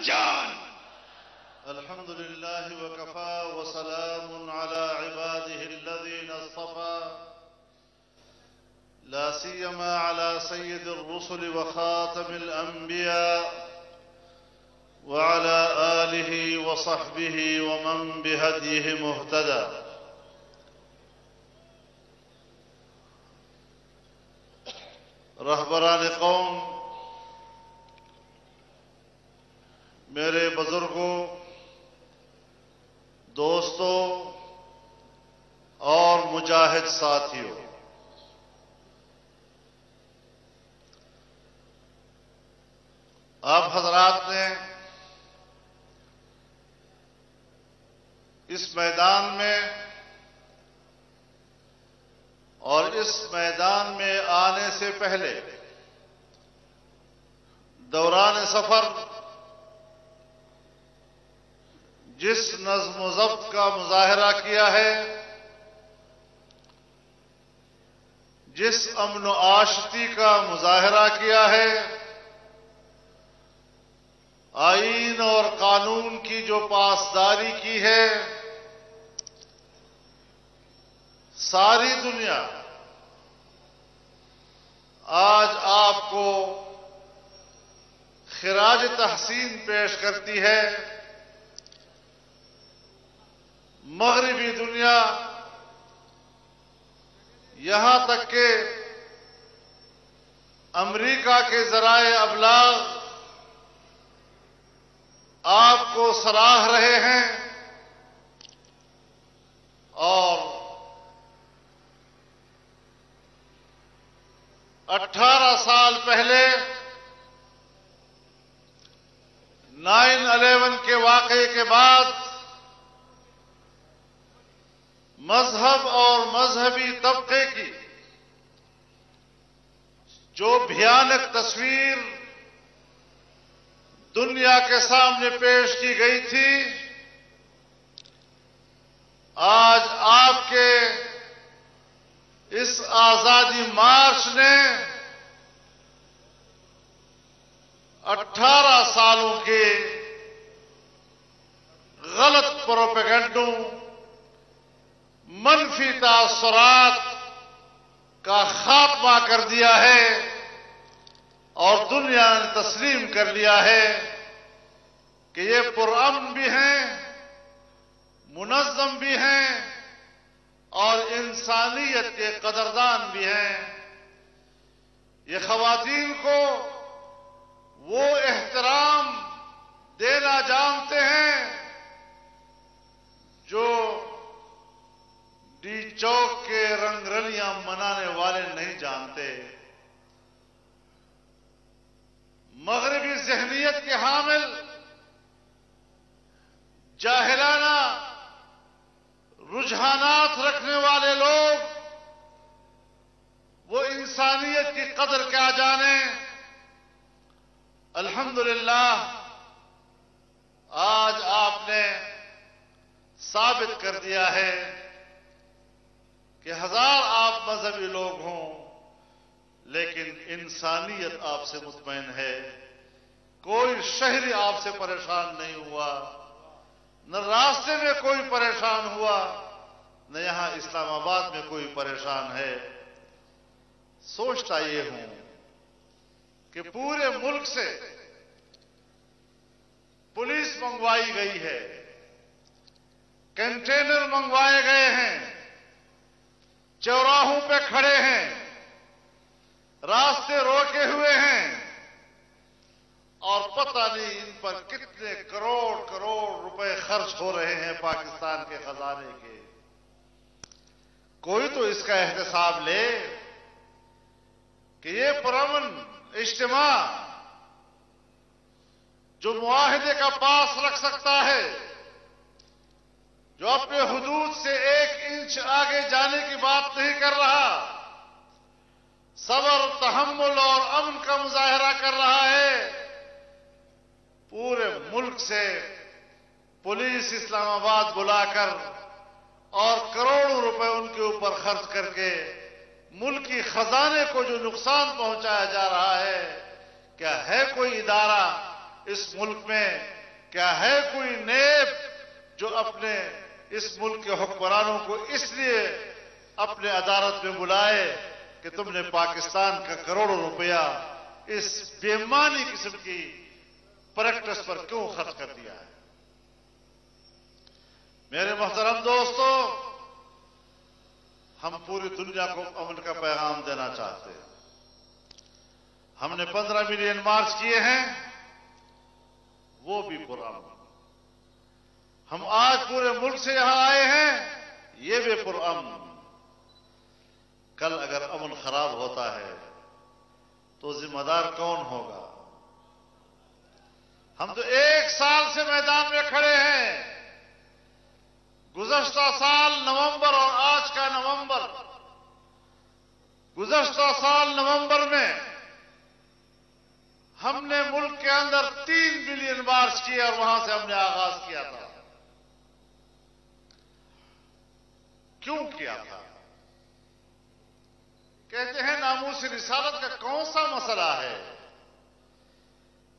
جان. الحمد لله وكفى وسلام على عباده الذين اصطفى لا سيما على سيد الرسل وخاتم الأنبياء وعلى آله وصحبه ومن بهديه مهتدى. رہبران قوم، میرے بزرگوں، دوستوں اور مجاہد ساتھیوں، آپ حضرات نے اس میدان میں اور اس میدان میں آنے سے پہلے دوران سفر جس نظم و ضبط کا مظاہرہ کیا ہے، جس امن و آشتی کا مظاہرہ کیا ہے، آئین اور قانون کی جو پاسداری کی ہے، ساری دنیا آج آپ کو خراج تحسین پیش کرتی ہے. مغربی دنیا، یہاں تک کہ امریکہ کے ذرائع ابلاغ آپ کو سراہ رہے ہیں اور 18 سال پہلے 9/11 کے واقعے کے بعد مذہب اور مذہبی طبقے کی جو بھیانک تصویر دنیا کے سامنے پیش کی گئی تھی، آج آپ کے اس آزادی مارچ نے 18 سالوں کے غلط پروپیگنڈوں، منفی تاثرات کا خاتمہ کر دیا ہے اور دنیا نے تسلیم کر لیا ہے کہ یہ پرامن بھی ہیں، منظم بھی ہیں اور انسانیت کے قدردان بھی ہیں. یہ خواتین کو وہ احترام دینا جانتے ہیں جو ڈی چوک کے رنگ رلیاں منانے والے نہیں جانتے. مغربی ذہنیت کے حامل جاہلانہ رجحانات رکھنے والے لوگ وہ انسانیت کی قدر کیا جانیں. الحمدللہ آج آپ نے ثابت کر دیا ہے کہ ہزار آپ مذہبی لوگ ہوں لیکن انسانیت آپ سے مطمئن ہے. کوئی شہری آپ سے پریشان نہیں ہوا، نہ راستے میں کوئی پریشان ہوا، نہ یہاں اسلام آباد میں کوئی پریشان ہے. سوچتا یہ ہوں کہ پورے ملک سے پولیس منگوائی گئی ہے، کنٹینر منگوائے گئے ہیں، چوراہوں پہ کھڑے ہیں، راستے روکے ہوئے ہیں اور پتہ نہیں ان پر کتنے کروڑ روپے خرچ ہو رہے ہیں پاکستان کے خزانے کے. کوئی تو اس کا احتساب لے کہ یہ پرامن اجتماع جو معاہدے کا پاس رکھ سکتا ہے، جو اپنے حدود سے 1 انچ آگے جانے کی بات نہیں کر رہا، صبر، تحمل اور امن کا مظاہرہ کر رہا ہے، پورے ملک سے پولیس اسلام آباد بلا کر اور کروڑوں روپے ان کے اوپر خرچ کر کے ملکی خزانے کو جو نقصان پہنچایا جا رہا ہے، کیا ہے کوئی ادارہ اس ملک میں کیا ہے کوئی نیب جو اپنے اس ملک کے حکمرانوں کو اس لیے اپنے عدالت میں بلائے کہ تم نے پاکستان کا کروڑوں روپیہ اس بےمانی قسم کی پریکٹس پر کیوں خرچ کر دیا ہے؟ میرے محترم دوستو، ہم پوری دنیا کو امن کا پیغام دینا چاہتے ہیں۔ ہم نے 15 ملین مارچ کیے ہیں، وہ بھی پرامن۔ ہم آج پورے ملک سے یہاں آئے ہیں، یہ بھی پرامن۔ کل اگر امن خراب ہوتا ہے تو ذمہ دار کون ہوگا؟ ہم تو 1 سال سے میدان میں کھڑے ہیں۔ گزشتہ سال نومبر اور آج کا نومبر، گزشتہ سال نومبر میں ہم نے ملک کے اندر 3 بلین مارچ کیے اور وہاں سے ہم نے آغاز کیا تھا۔ کیوں کیا تھا؟ کہتے ہیں ناموس رسالت کا کون سا مسئلہ ہے؟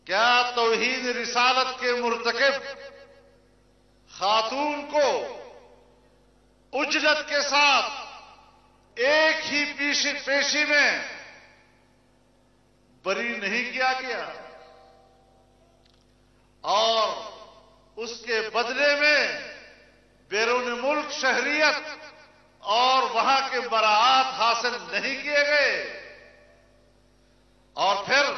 کیا توہین رسالت کے مرتکب خاتون کو اجرت کے ساتھ ایک ہی پیشی میں بری نہیں کیا گیا اور اس کے بدلے میں بیرون ملک شہریت اور وہاں کے براعات حاصل نہیں کیے گئے؟ اور پھر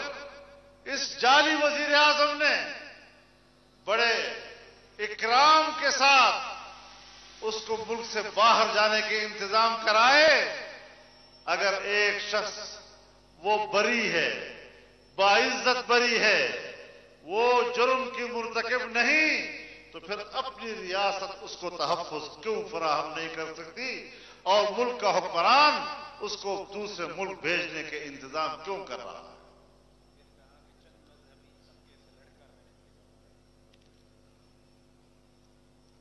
اس جعلی وزیر اعظم نے بڑے اکرام کے ساتھ اس کو ملک سے باہر جانے کے انتظام کرائے۔ اگر ایک شخص وہ بری ہے، باعزت بری ہے، وہ جرم کی مرتکب نہیں، تو پھر اپنی ریاست اس کو تحفظ کیوں فراہم نہیں کر سکتی اور ملک کا حکمران اس کو دوسرے ملک بھیجنے کے انتظام کیوں کر رہا ہے؟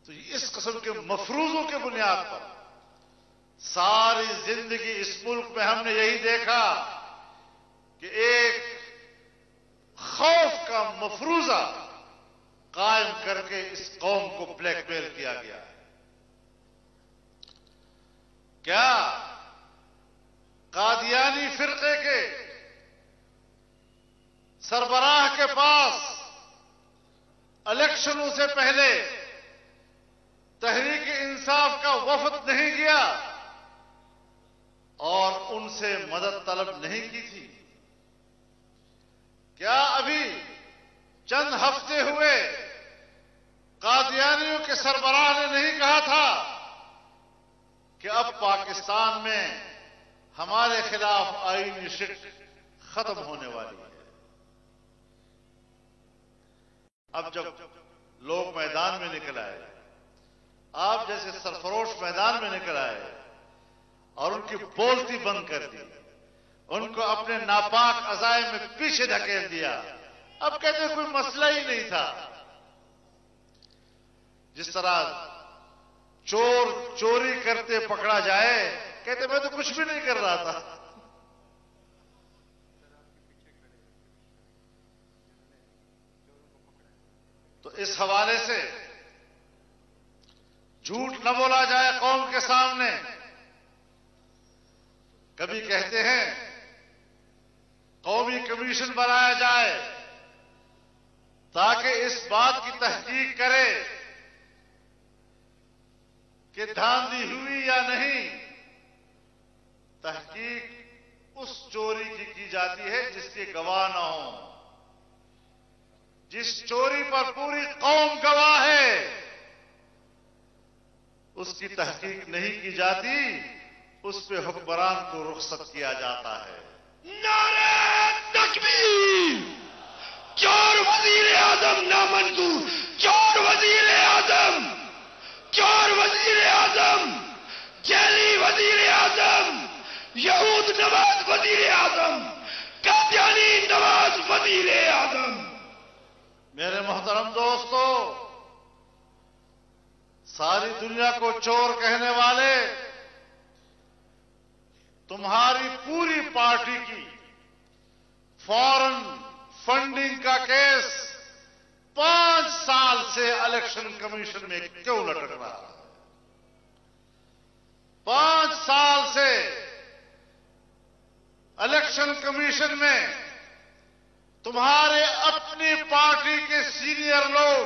تو اس قسم کے مفروضوں کے بنیاد پر ساری زندگی اس ملک میں ہم نے یہی دیکھا کہ ایک خوف کا مفروضہ قائم کر کے اس قوم کو بلیک میل کیا گیا ہے۔ کیا قادیانی فرقے کے سربراہ کے پاس الیکشنوں سے پہلے تحریک انصاف کا وفد نہیں گیا اور ان سے مدد طلب نہیں کی تھی؟ کیا ابھی چند ہفتے ہوئے قادیانیوں کے سربراہ نے نہیں کہا تھا کہ اب پاکستان میں ہمارے خلاف آئینی شک ختم ہونے والی ہے؟ اب جب لوگ میدان میں نکل آئے، آپ جیسے سرفروش میدان میں نکل آئے اور ان کی بولتی بند کر دی، ان کو اپنے ناپاک عزائم میں پیچھے دھکیل دیا، اب کہتے ہیں کوئی مسئلہ ہی نہیں تھا۔ جس طرح چور چوری کرتے پکڑا جائے، کہتے میں تو کچھ بھی نہیں کر رہا تھا۔ تو اس حوالے سے جھوٹ نہ بولا جائے قوم کے سامنے۔ کبھی کہتے ہیں قومی کمیشن بنایا جائے تاکہ اس بات کی تحقیق کرے کہ دھاندلی ہوئی یا نہیں۔ تحقیق اس چوری کی جاتی ہے جس کے گواہ نہ ہوں۔ جس چوری پر پوری قوم گواہ ہے اس کی تحقیق نہیں کی جاتی، اس پہ حکمران کو رخصت کیا جاتا ہے۔ نعرہ تکبیر! چور وزیر اعظم نامنظور! چور وزیر اعظم! چور وزیر اعظم! جیلی وزیر اعظم! یہود نواز وزیر اعظم! قادیانی نواز وزیر اعظم! میرے محترم دوستو، ساری دنیا کو چور کہنے والے تمہاری پوری پارٹی کی فارن فنڈنگ کا کیس سے الیکشن کمیشن میں کیوں لٹک رہا ہے؟ 5 سال سے الیکشن کمیشن میں تمہارے اپنی پارٹی کے سینئر لوگ،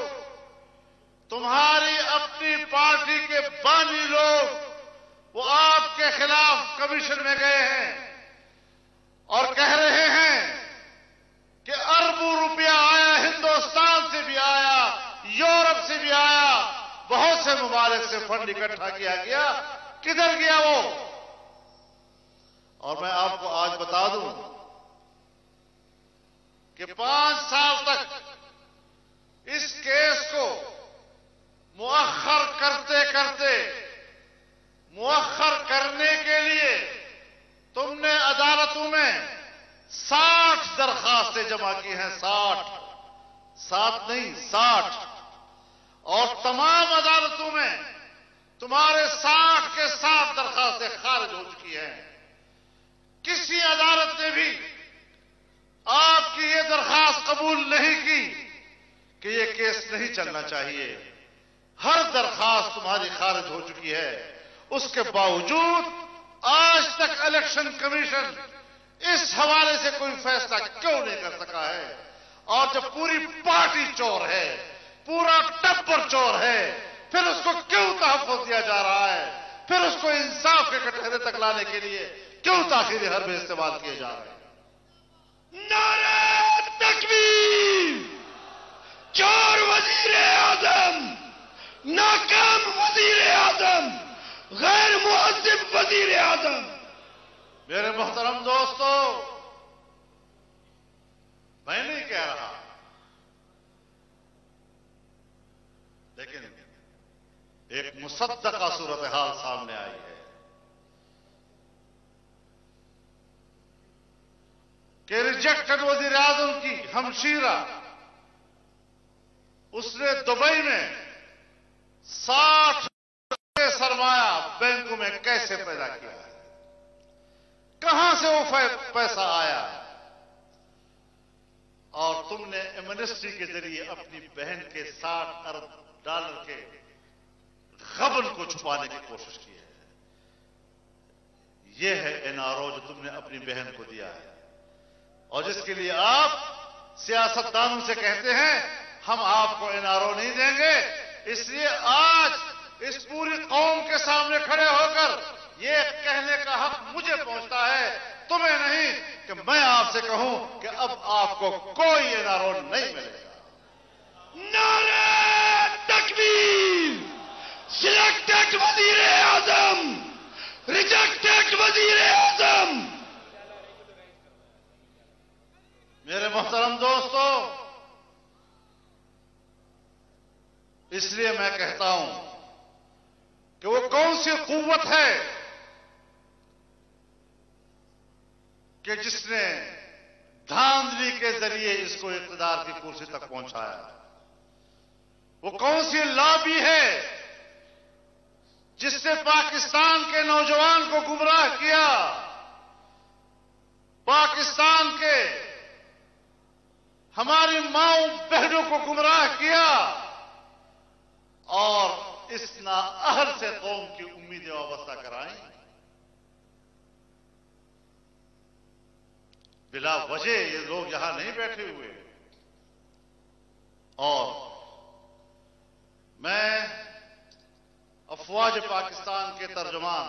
تمہاری اپنی پارٹی کے بانی لوگ وہ آپ کے خلاف کمیشن میں گئے ہیں اور کہہ رہے ہیں کہ اربوں روپیہ آیا، ہندوستان سے بھی آیا، یورپ سے بھی آیا، بہت سے ممالک سے فنڈ اکٹھا کیا گیا، کدھر گیا وہ؟ اور میں آپ کو آج بتا دوں کہ 5 سال تک اس کیس کو مؤخر کرنے کے لیے تم نے عدالتوں میں 60 درخواستیں جمع کی ہیں، 60 نہیں 60، اور تمام عدالتوں میں تمہارے 60 کے 60 درخواستیں خارج ہو چکی ہیں۔ کسی عدالت نے بھی آپ کی یہ درخواست قبول نہیں کی کہ یہ کیس نہیں چلنا چاہیے۔ ہر درخواست تمہاری خارج ہو چکی ہے، اس کے باوجود آج تک الیکشن کمیشن اس حوالے سے کوئی فیصلہ کیوں نہیں کر سکا ہے؟ اور جب پوری پارٹی چور ہے، پورا ٹبر چور ہے، پھر اس کو کیوں تحفظ دیا جا رہا ہے؟ پھر اس کو انصاف کے کٹہرے تک لانے کے لیے کیوں تاخیری حربے استعمال کیے جا رہے ہیں؟ نعرہ تکبیر! چور وزیر اعظم، ناکام وزیر اعظم، غیر مہذب وزیر اعظم! میرے محترم دوستو، میں نہیں کہہ رہا، لیکن ایک مصدقہ صورتحال سامنے آئی ہے کہ ریجیکٹڈ وزیر اعظم کی ہمشیرہ، اس نے دبئی میں 60 سرمایہ بینکوں میں کیسے پیدا کیا ہے؟ کہاں سے وہ پیسہ آیا؟ اور تم نے ایمنسٹی کے ذریعے اپنی بہن کے 60 ارب ڈالر کے غبن کو چھپانے کی کوشش کی ہے۔ یہ ہے این آر او جو تم نے اپنی بہن کو دیا ہے، اور جس کے لیے آپ سیاستدانوں سے کہتے ہیں ہم آپ کو این آر او نہیں دیں گے۔ اس لیے آج اس پوری قوم کے سامنے کھڑے ہو کر یہ کہنے کا حق مجھے پہنچتا ہے، تمہیں نہیں، کہ میں آپ سے کہوں کہ اب آپ کو کوئی این آر او نہیں ملے گا۔ نعرہ تکبیر! سلیکٹڈ وزیر اعظم، ریجیکٹڈ وزیر اعظم! میرے محترم دوستو، اس لیے میں کہتا ہوں کہ وہ کون سی قوت ہے کہ جس نے دھاندلی کے ذریعے اس کو اقتدار کی کرسی تک پہنچایا؟ وہ کون سی لابی ہے جس نے پاکستان کے نوجوان کو گمراہ کیا، پاکستان کے ہماری ماؤں بہنوں کو گمراہ کیا، اور اس نااہل سے قوم کی امیدیں وابستہ کرائیں؟ بلا وجہ یہ لوگ یہاں نہیں بیٹھے ہوئے۔ اور میں افواج پاکستان کے ترجمان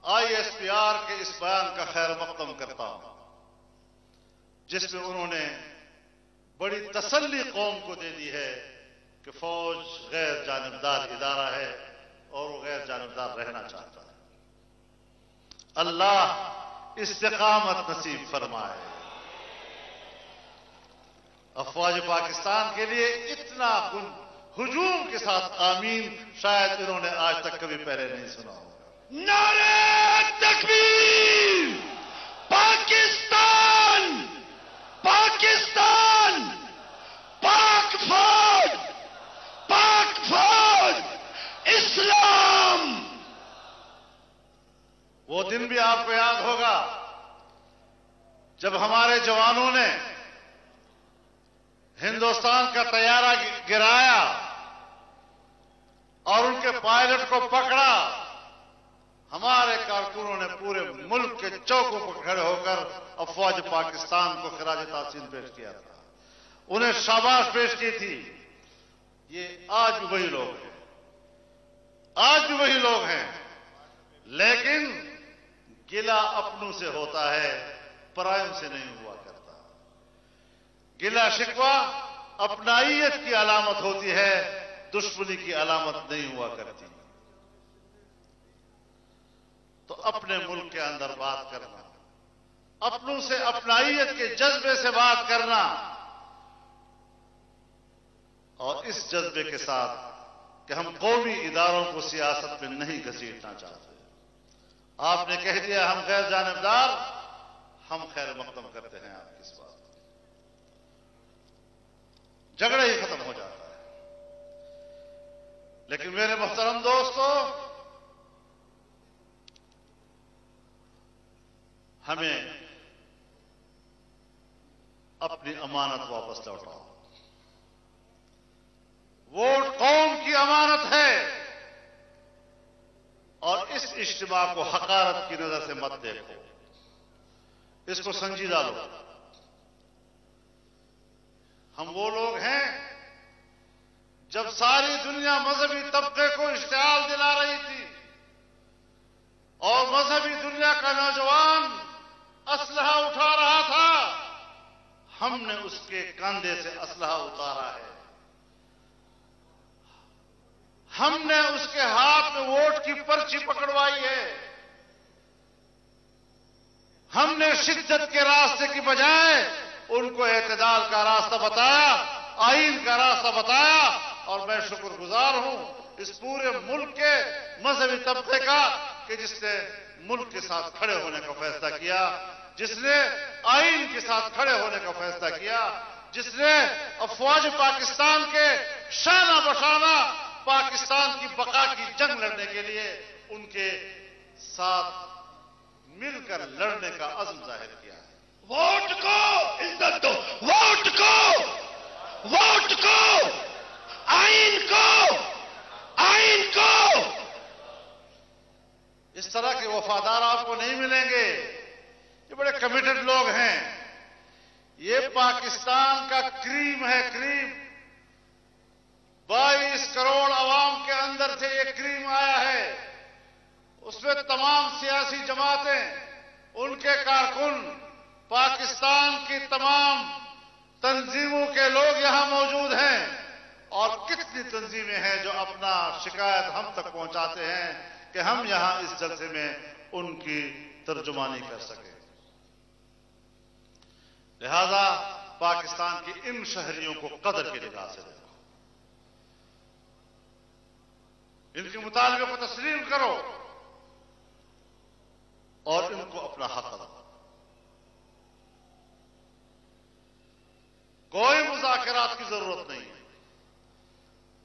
آئی ایس پی آر کے اس بیان کا خیر مقدم کرتا ہوں، جس میں انہوں نے بڑی تسلی قوم کو دے دی ہے کہ فوج غیر جانبدار ادارہ ہے اور وہ غیر جانبدار رہنا چاہتا ہے۔ اللہ استقامت نصیب فرمائے۔ افواج پاکستان کے لیے اتنا ہجوم کے ساتھ آمین شاید انہوں نے آج تک کبھی پہلے نہیں سنا ہوگا۔ نعرہ تکبیر! پاکستان! پاکستان! پاک فوج! پاک فوج! اسلام! وہ دن بھی آپ کو یاد ہوگا جب ہمارے جوانوں نے ہندوستان کا طیارہ گرایا اور ان کے پائلٹ کو پکڑا، ہمارے کارکنوں نے پورے ملک کے چوکوں پر کھڑے ہو کر افواج پاکستان کو خراج تحسین پیش کیا تھا، انہیں شاباش پیش کی تھی۔ یہ آج بھی وہی لوگ ہیں، آج بھی وہی لوگ ہیں، لیکن گلہ اپنوں سے ہوتا ہے، پرائم سے نہیں ہوا کرتا۔ گلہ شکوہ اپنائیت کی علامت ہوتی ہے، دشمنی کی علامت نہیں ہوا کرتی۔ تو اپنے ملک کے اندر بات کرنا، اپنوں سے اپنائیت کے جذبے سے بات کرنا، اور اس جذبے کے ساتھ کہ ہم قومی اداروں کو سیاست میں نہیں گھسیٹنا چاہتے۔ آپ نے کہہ دیا ہم غیر جانبدار، ہم خیر مقدم کرتے ہیں آپ کی اس بات کو، جھگڑا ہی ختم ہو جاتا ہے۔ لیکن میرے محترم دوستو، ہمیں اپنی امانت واپس لوٹاؤ۔ ووٹ قوم کی امانت ہے، اور اس اجتماع کو حقارت کی نظر سے مت دیکھو، اس کو سنجیدہ لو۔ ہم وہ لوگ ہیں جب ساری دنیا مذہبی طبقے کو اشتعال دلا رہی تھی اور مذہبی دنیا کا نوجوان اسلحہ اٹھا رہا تھا، ہم نے اس کے کاندھے سے اسلحہ اتارا ہے، ہم نے اس کے ہاتھ میں ووٹ کی پرچی پکڑوائی ہے، ہم نے شدت کے راستے کی بجائے ان کو اعتدال کا راستہ بتایا، آئین کا راستہ بتایا، اور میں شکر گزار ہوں اس پورے ملک کے مذہبی طبقے کا کہ جس نے ملک کے ساتھ کھڑے ہونے کا فیصلہ کیا، جس نے آئین کے ساتھ کھڑے ہونے کا فیصلہ کیا، جس نے افواج پاکستان کے شانہ بشانہ پاکستان کی بقا کی جنگ لڑنے کے لیے ان کے ساتھ مل کر لڑنے کا عزم ظاہر کیا ہے۔ ووٹ کو عزت دو، ووٹ کو، ووٹ کو، آئین کو، آئین کو۔ اس طرح کے وفادار آپ کو نہیں ملیں گے، یہ بڑے کمیٹڈ لوگ ہیں، یہ پاکستان کا کریم ہے، کریم 22 کروڑ عوام کے اندر سے یہ کریم آیا ہے، اس میں تمام سیاسی جماعتیں، ان کے کارکن، پاکستان کی تمام تنظیموں کے لوگ یہاں موجود ہیں، اور کتنی تنظیمیں ہیں جو اپنا شکایت ہم تک پہنچاتے ہیں کہ ہم یہاں اس جلسے میں ان کی ترجمانی کر سکیں۔ لہذا پاکستان کی ان شہریوں کو قدر کی نگاہ سے دیکھو، ان کے مطالبے کو تسلیم کرو اور ان کو اپنا حق دو۔ کوئی مذاکرات کی ضرورت نہیں ہے،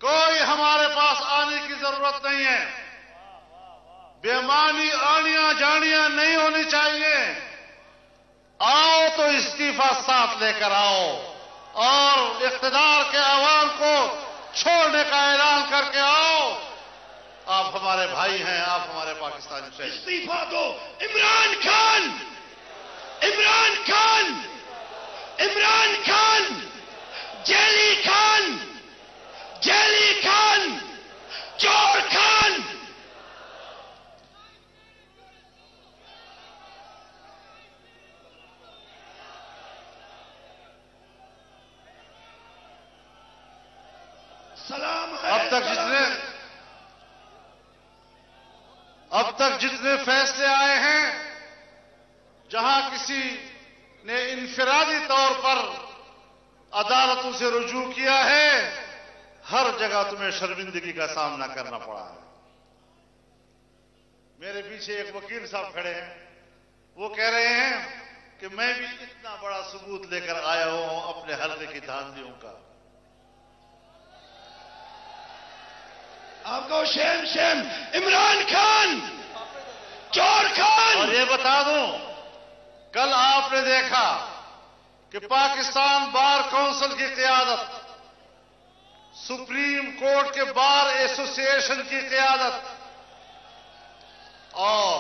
کوئی ہمارے پاس آنے کی ضرورت نہیں ہے، بےمانی آنیاں جانیاں نہیں ہونی چاہیے۔ آؤ تو استعفیٰ ساتھ لے کر آؤ اور اقتدار کے عوام کو چھوڑنے کا اعلان کر کے آؤ۔ آپ ہمارے بھائی ہیں، آپ ہمارے پاکستانی شہری۔ استعفیٰ دو، عمران خان، عمران خان، عمران خان، جیلی خان، جیلی خان، چور خان۔ سلام ہے۔ اب تک جتنے فیصلے آئے ہیں، جہاں کسی نے انفرادی طور پر عدالتوں سے رجوع کیا ہے، ہر جگہ تمہیں شرمندگی کا سامنا کرنا پڑا ہے۔ میرے پیچھے ایک وکیل صاحب کھڑے ہیں، وہ کہہ رہے ہیں کہ میں بھی اتنا بڑا ثبوت لے کر آیا ہوں اپنے حلقے کی دھاندلیوں کا۔ آپ کو شیم شیم، عمران خان، چور خان۔ اور یہ بتا دوں، کل آپ نے دیکھا کہ پاکستان بار کونسل کی قیادت سپریم کورٹ کے بار ایسوسی ایشن کی قیادت، اور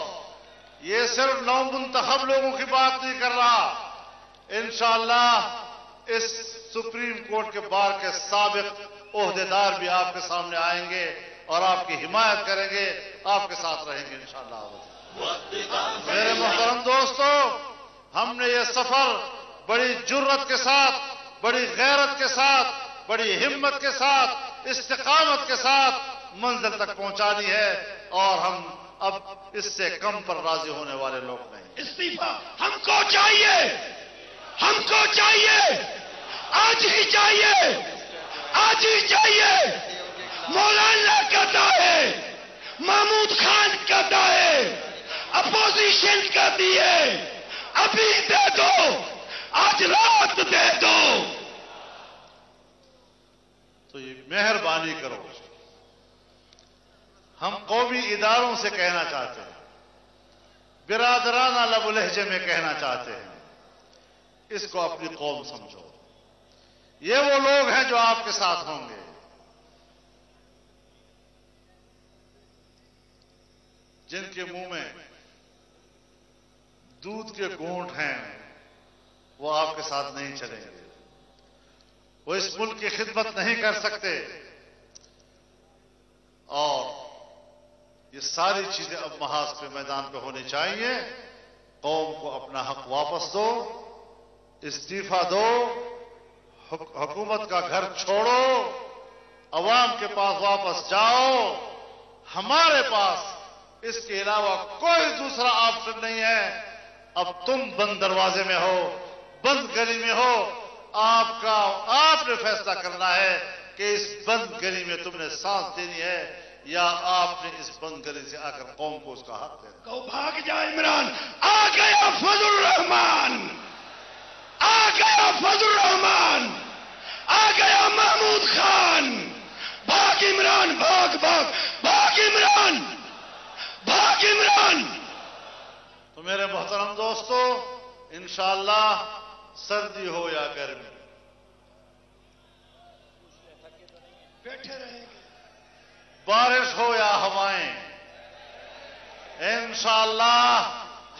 یہ صرف نو منتخب لوگوں کی بات نہیں کر رہا، انشاءاللہ اس سپریم کورٹ کے بار کے سابق عہدیدار بھی آپ کے سامنے آئیں گے اور آپ کی حمایت کریں گے، آپ کے ساتھ رہیں گے انشاءاللہ۔ میرے محترم دوستو، ہم نے یہ سفر بڑی جرت کے ساتھ، بڑی غیرت کے ساتھ، بڑی ہمت کے ساتھ، استقامت کے ساتھ منزل تک پہنچانی ہے، اور ہم اب اس سے کم پر راضی ہونے والے لوگ نہیں۔ استعفا ہم کو چاہیے، ہم کو چاہیے، آج ہی چاہیے، آج ہی چاہیے۔ مولانا کہتا ہے، محمود خان کہتا ہے، اپوزیشن کہتی ہے ابھی دے دو، آج رات دے دو۔ تو یہ مہربانی کرو، ہم قومی اداروں سے کہنا چاہتے ہیں، برادرانہ لب و لہجے میں کہنا چاہتے ہیں، اس کو اپنی قوم سمجھو۔ یہ وہ لوگ ہیں جو آپ کے ساتھ ہوں گے۔ جن کے منہ میں دودھ کے گھونٹ ہیں وہ آپ کے ساتھ نہیں چلیں گے، وہ اس ملک کی خدمت نہیں کر سکتے، اور یہ ساری چیزیں اب محاذ پہ میدان پہ ہونی چاہیے۔ قوم کو اپنا حق واپس دو، استعفا دو، حکومت کا گھر چھوڑو، عوام کے پاس واپس جاؤ۔ ہمارے پاس اس کے علاوہ کوئی دوسرا آپشن نہیں ہے۔ اب تم بند دروازے میں ہو، بند گلی میں ہو، آپ نے فیصلہ کرنا ہے کہ اس بند گلی میں تم نے سانس دینی ہے یا آپ نے اس بند گلی سے آ کر قوم کو اس کا حق دینا۔ کو بھاگ جا عمران، آ گیا فضل الرحمان، آ گیا فضل الرحمان، آ گیا محمود خان۔ بھاگ عمران، بھاگ بھاگ بھاگ عمران، بھاگ عمران۔ تو میرے محترم دوستو، انشاءاللہ سردی ہو یا گرمی، بیٹھے رہیں گے، بارش ہو یا ہوائیں، انشاءاللہ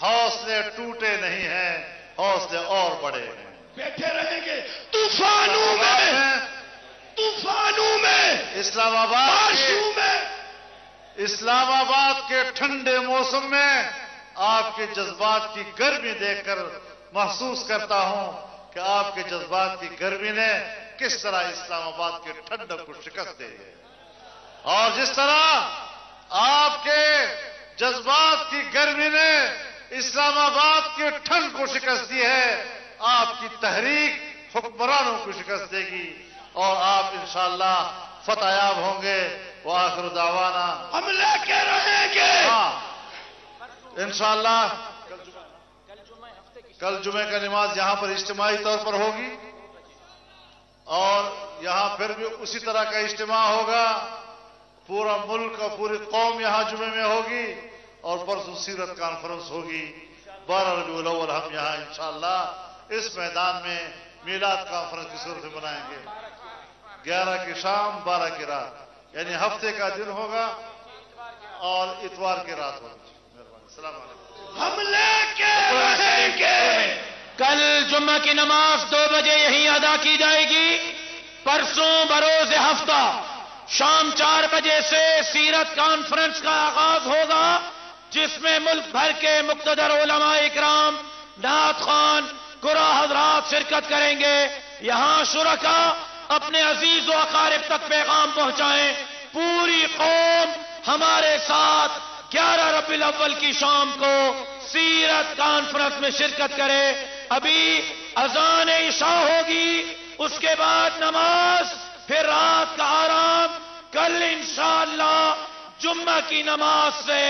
حوصلے ٹوٹے نہیں ہیں، حوصلے اور بڑے ہیں۔ بیٹھے رہیں گے طوفانوں میں، طوفانوں میں، اسلام آباد بارشوں میں۔ اسلام آباد کے ٹھنڈے موسم میں آپ کے جذبات کی گرمی دیکھ کر محسوس کرتا ہوں کہ آپ کے جذبات کی گرمی نے کس طرح اسلام آباد کے ٹھنڈک کو شکست دی ہے، اور جس طرح آپ کے جذبات کی گرمی نے اسلام آباد کے ٹھنڈ کو شکست دی ہے، آپ کی تحریک حکمرانوں کو شکست دے گی، اور آپ انشاءاللہ فتح یاب ہوں گے۔ وآخر دعوانا ہم لے کے رہیں گے۔ انشاءاللہ کل جمعے کا نماز یہاں پر اجتماعی طور پر ہوگی، اور یہاں پھر بھی اسی طرح کا اجتماع ہوگا، پورا ملک اور پوری قوم یہاں جمعے میں ہوگی، اور پرسوں سیرت کانفرنس ہوگی 12 ربیع الاول۔ ہم یہاں انشاءاللہ اس میدان میں میلاد کانفرنس کی صورت میں منائیں گے، 11 کی شام 12 کی رات، یعنی ہفتے کا دن ہوگا اور اتوار کی رات ہوگی۔ السلام علیکم۔ ہم لے کے رہیں گے۔ کل جمعہ کی نماز 2 بجے یہیں ادا کی جائے گی۔ پرسوں بروز ہفتہ شام 4 بجے سے سیرت کانفرنس کا آغاز ہوگا، جس میں ملک بھر کے مقتدر علماء اکرام، نعت خوان، قرآ حضرات شرکت کریں گے۔ یہاں شرکاء اپنے عزیز و اقارب تک پیغام پہنچائیں۔ پوری قوم ہمارے ساتھ 11 ربیع الاول کی شام کو سیرت کانفرنس میں شرکت کرے۔ ابھی اذان عشاء ہوگی، اس کے بعد نماز، پھر رات کا آرام۔ کل انشاءاللہ جمعہ کی نماز سے